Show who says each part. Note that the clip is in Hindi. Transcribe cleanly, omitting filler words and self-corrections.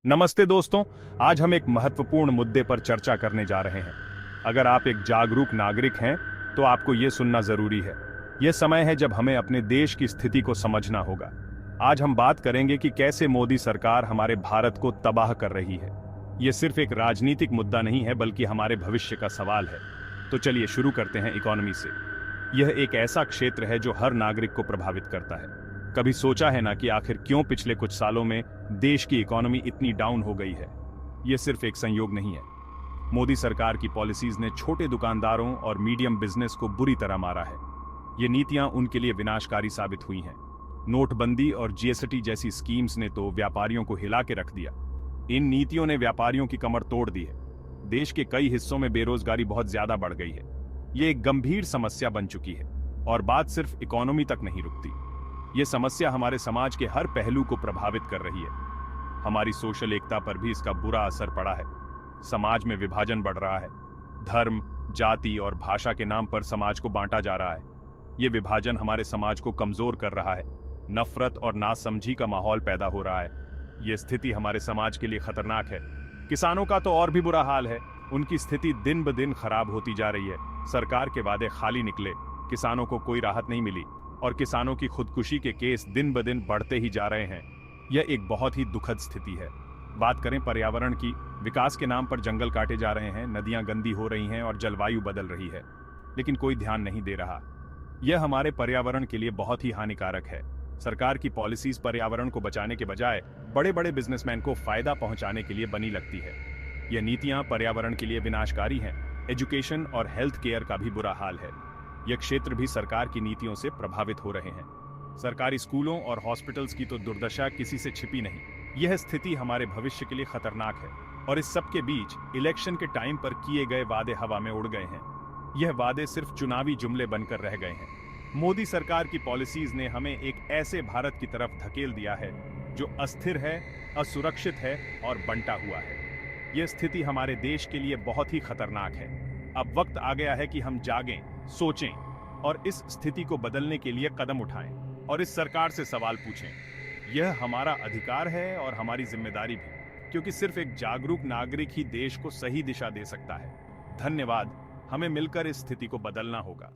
Speaker 1: नमस्ते दोस्तों। आज हम एक महत्वपूर्ण मुद्दे पर चर्चा करने जा रहे हैं। अगर आप एक जागरूक नागरिक हैं तो आपको यह सुनना जरूरी है। यह समय है जब हमें अपने देश की स्थिति को समझना होगा। आज हम बात करेंगे कि कैसे मोदी सरकार हमारे भारत को तबाह कर रही है। यह सिर्फ एक राजनीतिक मुद्दा नहीं है बल्कि हमारे भविष्य का सवाल है। तो चलिए शुरू करते हैं इकोनॉमी से। यह एक ऐसा क्षेत्र है जो हर नागरिक को प्रभावित करता है। कभी सोचा है ना कि आखिर क्यों पिछले कुछ सालों में देश की इकोनॉमी इतनी डाउन हो गई है? यह सिर्फ एक संयोग नहीं है। मोदी सरकार की पॉलिसीज ने छोटे दुकानदारों और मीडियम बिजनेस को बुरी तरह मारा है। ये नीतियां उनके लिए विनाशकारी साबित हुई हैं। नोटबंदी और जीएसटी जैसी स्कीम्स ने तो व्यापारियों को हिला के रख दिया। इन नीतियों ने व्यापारियों की कमर तोड़ दी है। देश के कई हिस्सों में बेरोजगारी बहुत ज्यादा बढ़ गई है। ये एक गंभीर समस्या बन चुकी है और बात सिर्फ इकोनॉमी तक नहीं रुकती। ये समस्या हमारे समाज के हर पहलू को प्रभावित कर रही है। हमारी सोशल एकता पर भी इसका बुरा असर पड़ा है। समाज में विभाजन बढ़ रहा है। धर्म, जाति और भाषा के नाम पर समाज को बांटा जा रहा है। ये विभाजन हमारे समाज को कमजोर कर रहा है। नफरत और नासमझी का माहौल पैदा हो रहा है। ये स्थिति हमारे समाज के लिए खतरनाक है। किसानों का तो और भी बुरा हाल है। उनकी स्थिति दिन ब दिन खराब होती जा रही है। सरकार के वादे खाली निकले, किसानों को कोई राहत नहीं मिली और किसानों की खुदकुशी के केस दिन ब दिन बढ़ते ही जा रहे हैं। यह एक बहुत ही दुखद स्थिति है। बात करें पर्यावरण की, विकास के नाम पर जंगल काटे जा रहे हैं, नदियां गंदी हो रही हैं और जलवायु बदल रही है, लेकिन कोई ध्यान नहीं दे रहा। यह हमारे पर्यावरण के लिए बहुत ही हानिकारक है। सरकार की पॉलिसीज पर्यावरण को बचाने के बजाय बड़े बड़े बिजनेसमैन को फायदा पहुंचाने के लिए बनी लगती है। यह नीतियां पर्यावरण के लिए विनाशकारी हैं। एजुकेशन और हेल्थ केयर का भी बुरा हाल है। यह क्षेत्र भी सरकार की नीतियों से प्रभावित हो रहे हैं। सरकारी स्कूलों और हॉस्पिटल्स की तो दुर्दशा किसी से छिपी नहीं। यह स्थिति हमारे भविष्य के लिए खतरनाक है और इस सब के बीच इलेक्शन के टाइम पर किए गए वादे हवा में उड़ गए हैं। यह वादे सिर्फ चुनावी जुमले बनकर रह गए हैं। मोदी सरकार की पॉलिसीज ने हमें एक ऐसे भारत की तरफ धकेल दिया है जो अस्थिर है, असुरक्षित है और बंटा हुआ है। यह स्थिति हमारे देश के लिए बहुत ही खतरनाक है। अब वक्त आ गया है कि हम जागें, सोचें और इस स्थिति को बदलने के लिए कदम उठाएं और इस सरकार से सवाल पूछें। यह हमारा अधिकार है और हमारी जिम्मेदारी भी, क्योंकि सिर्फ एक जागरूक नागरिक ही देश को सही दिशा दे सकता है। धन्यवाद। हमें मिलकर इस स्थिति को बदलना होगा।